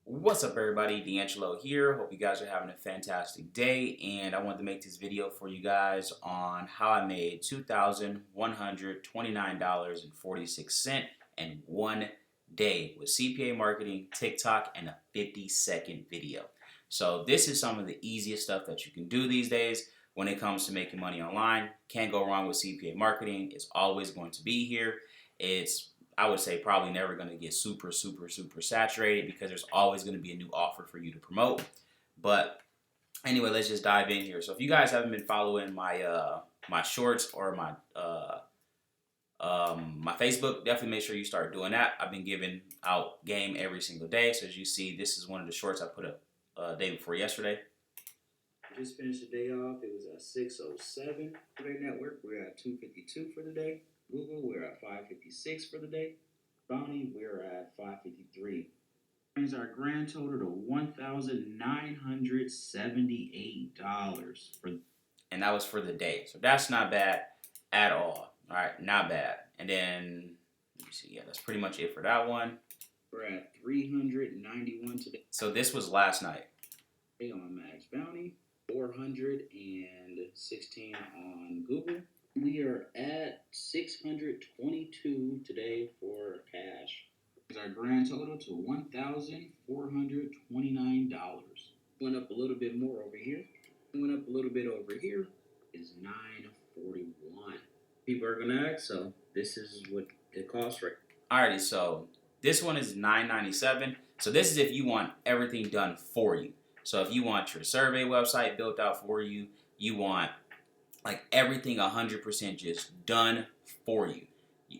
What's up, everybody? DeAngelo here. Hope you guys are having a fantastic day, and I wanted to make this video for you guys on how I made $2,129.46 in one day with CPA marketing, TikTok, and a 50-second video. So this is some of the easiest stuff that you can do these days when it comes to making money online. Can't go wrong with CPA marketing. It's always going to be here. I would say probably never going to get super saturated because there's always going to be a new offer for you to promote. But anyway, let's just dive in here. So if you guys haven't been following my shorts or my Facebook, definitely make sure you start doing that. I've been giving out game every single day. So as you see, this is one of the shorts I put up day before yesterday. Just finished the day off. It was at 6:07 for their network. We're at 252 for the day. Google, we're at 556 for the day. Bounty, we're at 553. Brings our grand total to $1,978 and that was for the day. So that's not bad at all. All right, not bad. And then let me see. Yeah, that's pretty much it for that one. We're at 391 today. So this was last night. On Max Bounty, 416 on Google. We are at 622 today for cash. Our grand total to $1,429. Went up a little bit more over here. Went up a little bit over here. Is $941. People are gonna ask, so this is what it costs, right? Alrighty, so this one is $997. So this is if you want everything done for you. So if you want your survey website built out for you, you want like everything 100% just done for you,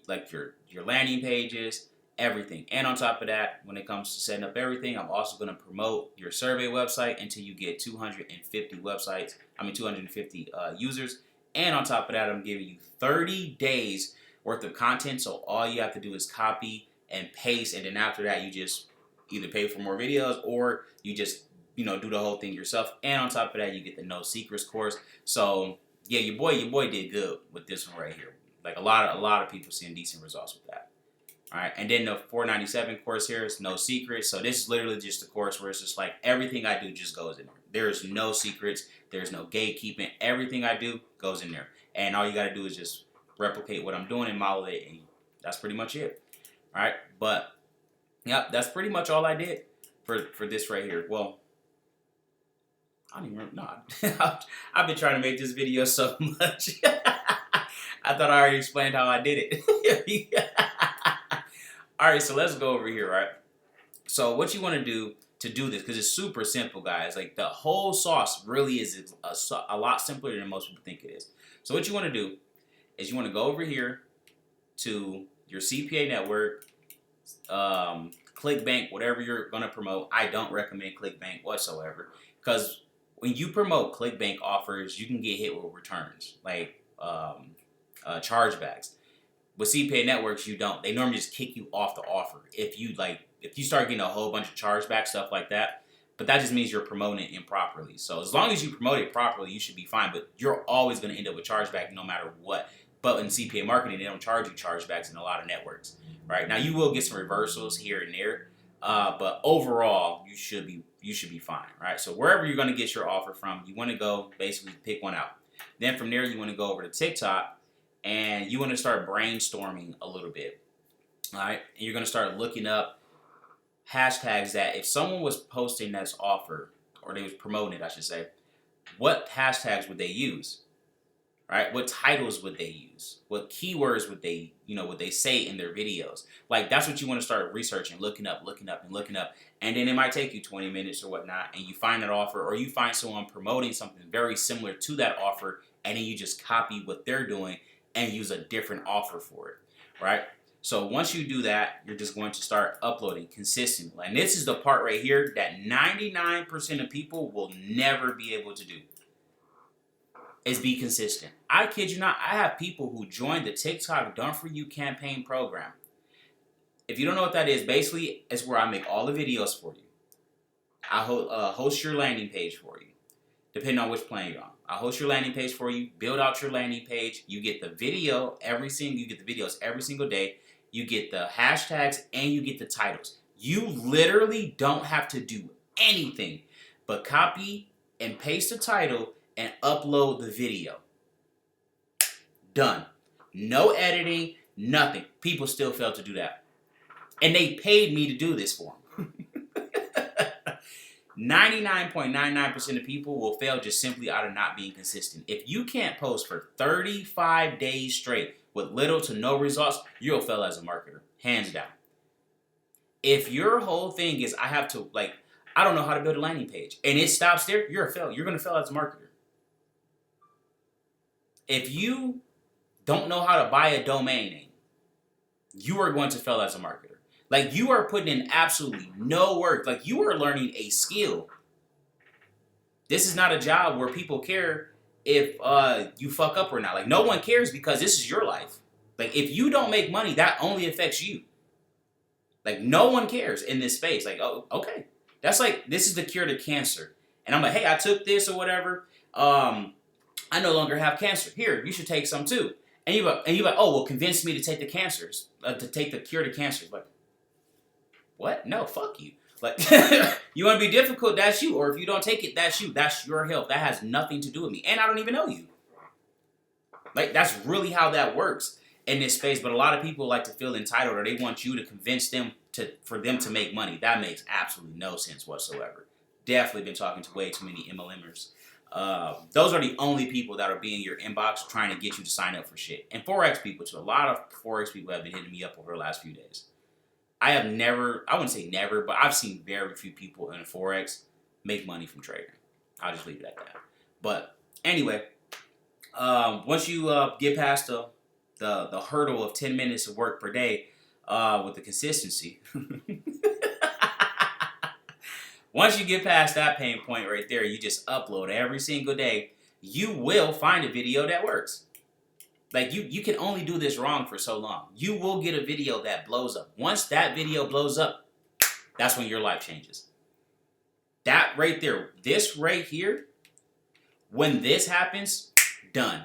like your landing pages, everything. And on top of that, when it comes to setting up everything, I'm also going to promote your survey website until you get 250 users. And on top of that, I'm giving you 30 days worth of content. So all you have to do is copy and paste, and then after that, you just either pay for more videos or you just do the whole thing yourself. And on top of that, you get the No Secrets course. So yeah, your boy did good with this one right here. Like a lot of people seeing decent results with that. All right, and then the $497 course here is No Secrets. So this is literally just a course where it's just like everything I do just goes in there. There's no secrets. There's no gatekeeping. Everything I do goes in there, and all you got to do is just replicate what I'm doing and model it, and that's pretty much it. All right, but yep, that's pretty much all I did for this right here. Well, I don't even remember. No, I've been trying to make this video so much. I thought I already explained how I did it. All right, so let's go over here, right? So what you want to do this, because it's super simple, guys. Like the whole sauce really is a lot simpler than most people think it is. So what you want to do is you want to go over here to your CPA network, ClickBank, whatever you're going to promote. I don't recommend ClickBank whatsoever, because when you promote ClickBank offers, you can get hit with returns, like chargebacks. With CPA networks, you don't. They normally just kick you off the offer if you start getting a whole bunch of chargebacks, stuff like that. But that just means you're promoting it improperly. So as long as you promote it properly, you should be fine. But you're always going to end up with chargeback no matter what. But in CPA marketing, they don't charge you chargebacks in a lot of networks, right? Now you will get some reversals here and there, but overall you should be fine, right? So wherever you're going to get your offer from, you want to go basically pick one out. Then from there, you want to go over to TikTok. And you want to start brainstorming a little bit, all right? And you're going to start looking up hashtags that if someone was posting this offer, or they was promoting it, I should say, what hashtags would they use, right? What titles would they use? What keywords would they, would they say in their videos? Like that's what you want to start researching, looking up. And then it might take you 20 minutes or whatnot, and you find that offer, or you find someone promoting something very similar to that offer, and then you just copy what they're doing and use a different offer for it, right? So once you do that, you're just going to start uploading consistently. And this is the part right here that 99% of people will never be able to do, is be consistent. I kid you not, I have people who joined the TikTok Done For You campaign program. If you don't know what that is, basically it's where I make all the videos for you. I host your landing page for you, depending on which plan you're on. I'll host your landing page for you, build out your landing page. You get the videos every single day. You get the hashtags and you get the titles. You literally don't have to do anything but copy and paste the title and upload the video. Done. No editing, nothing. People still fail to do that. And they paid me to do this for them. 99.99% of people will fail just simply out of not being consistent. If you can't post for 35 days straight with little to no results, you'll fail as a marketer. Hands down. If your whole thing is, I have to, like, I don't know how to build a landing page, and it stops there, you're a fail. You're going to fail as a marketer. If you don't know how to buy a domain name, you are going to fail as a marketer. Like, you are putting in absolutely no work. Like, you are learning a skill. This is not a job where people care if you fuck up or not. Like, no one cares because this is your life. Like, if you don't make money, that only affects you. Like, no one cares in this space. Like, oh, okay. That's like, this is the cure to cancer. And I'm like, hey, I took this or whatever. I no longer have cancer. Here, you should take some too. And you're like, oh, well, convince me to take the cancers, to take the cure to cancer. Like, what? No, fuck you. Like, you want to be difficult, that's you. Or if you don't take it, that's you. That's your health. That has nothing to do with me. And I don't even know you. Like, that's really how that works in this space. But a lot of people like to feel entitled, or they want you to convince them for them to make money. That makes absolutely no sense whatsoever. Definitely been talking to way too many MLMers. Those are the only people that are being in your inbox trying to get you to sign up for shit. And Forex people too. A lot of Forex people have been hitting me up over the last few days. I have never, I wouldn't say never, but I've seen very few people in Forex make money from trading. I'll just leave it at that. But anyway, once you get past the hurdle of 10 minutes of work per day with the consistency, once you get past that pain point right there, you just upload every single day, you will find a video that works. Like, you can only do this wrong for so long. You will get a video that blows up. Once that video blows up, that's when your life changes. That right there, this right here, when this happens, done.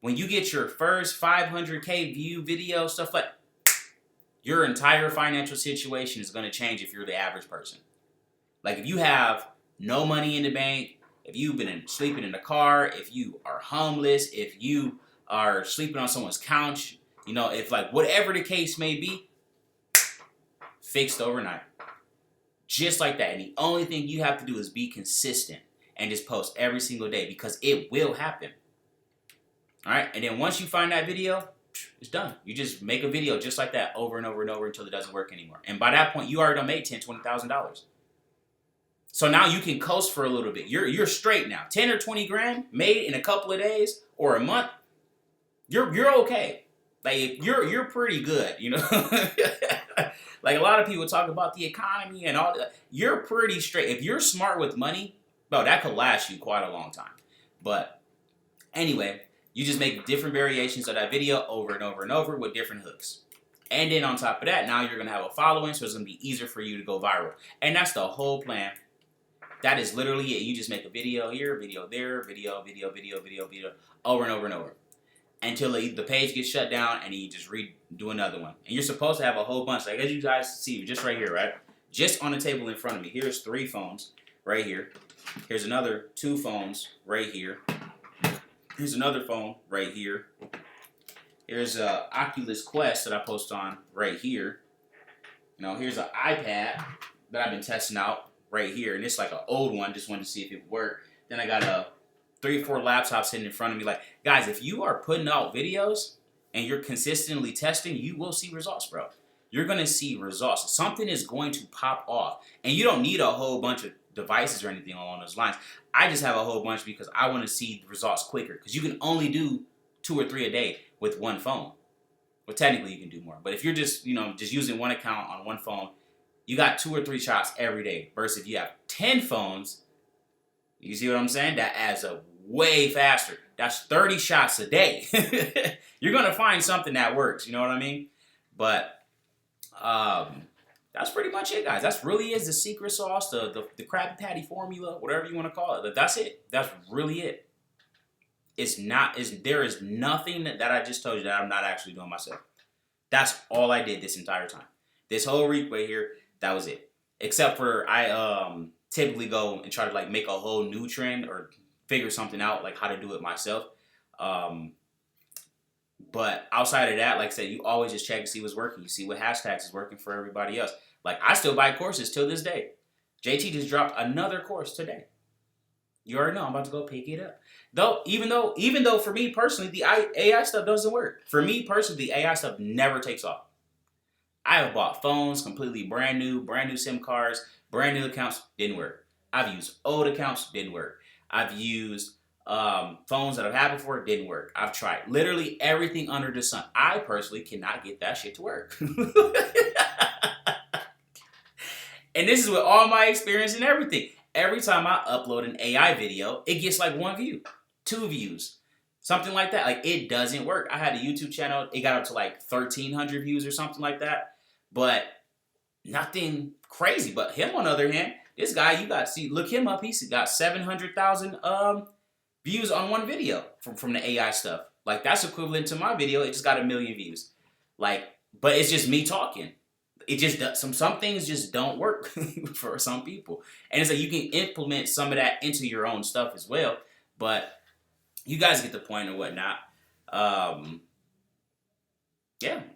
When you get your first 500K view video, stuff like, your entire financial situation is going to change if you're the average person. Like, if you have no money in the bank, if you've been sleeping in the car, if you are homeless, if you are sleeping on someone's couch, you know, if like whatever the case may be, fixed overnight. Just like that. And the only thing you have to do is be consistent and just post every single day, because it will happen. All right. And then once you find that video, it's done. You just make a video just like that over and over and over until it doesn't work anymore. And by that point, you already done made $10,000, $20,000. So now you can coast for a little bit. You're straight now. 10 or 20 grand made in a couple of days or a month. You're okay. Like, you're pretty good, you know. Like, a lot of people talk about the economy and all that. You're pretty straight. If you're smart with money, bro, that could last you quite a long time. But anyway, you just make different variations of that video over and over and over with different hooks. And then on top of that, now you're going to have a following, so it's going to be easier for you to go viral. And that's the whole plan. That is literally it. You just make a video here, video there, video, over and over and over. Until the page gets shut down, and then you just do another one. And you're supposed to have a whole bunch. Like, as you guys see, just right here, right? Just on the table in front of me. Here's 3 phones right here. Here's another 2 phones right here. Here's another phone right here. Here's a Oculus Quest that I post on right here. You know, here's an iPad that I've been testing out right here. And it's like an old one. Just wanted to see if it would work. Then I got a 3 or 4 laptops sitting in front of me. Like, guys, if you are putting out videos and you're consistently testing, you will see results, bro. You're going to see results. Something is going to pop off. And you don't need a whole bunch of devices or anything along those lines. I just have a whole bunch because I want to see results quicker. Because you can only do 2 or 3 a day with one phone. Well, technically you can do more. But if you're just, you know, just using one account on one phone, you got 2 or 3 shots every day. Versus if you have 10 phones, you see what I'm saying? That adds up way faster. That's 30 shots a day. You're going to find something that works. You know what I mean? But that's pretty much it, guys. That's really is the secret sauce, the Krabby Patty formula, whatever you want to call it. That's it. That's really it. There is nothing that I just told you that I'm not actually doing myself. That's all I did this entire time. This whole week right here, that was it. Except for I typically go and try to like make a whole new trend or figure something out like how to do it myself. Um, but outside of that, like I said, you always just check to see what's working. You see what hashtags is working for everybody else. Like I still buy courses till this day. JT just dropped another course today. You already know I'm about to go pick it up. Even though for me personally, the AI stuff doesn't work. For me personally, the AI stuff never takes off. I have bought phones completely brand new SIM cards, brand new accounts, didn't work. I've used old accounts, didn't work. I've used phones that I've had before, didn't work. I've tried literally everything under the sun. I personally cannot get that shit to work. And this is with all my experience and everything. Every time I upload an AI video, it gets like 1 view, 2 views, something like that. Like it doesn't work. I had a YouTube channel, it got up to like 1,300 views or something like that, but nothing crazy. But him on the other hand, this guy, you got to see, look him up. He's got 700,000 views on one video from the AI stuff. Like that's equivalent to my video. It just got 1 million views. Like, but it's just me talking. It just does, some things just don't work for some people, and it's like you can implement some of that into your own stuff as well. But you guys get the point or whatnot. Yeah,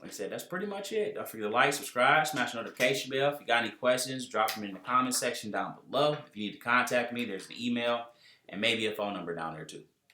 like I said, that's pretty much it. Don't forget to like, subscribe, smash the notification bell. If you got any questions, drop them in the comment section down below. If you need to contact me, there's an email and maybe a phone number down there too.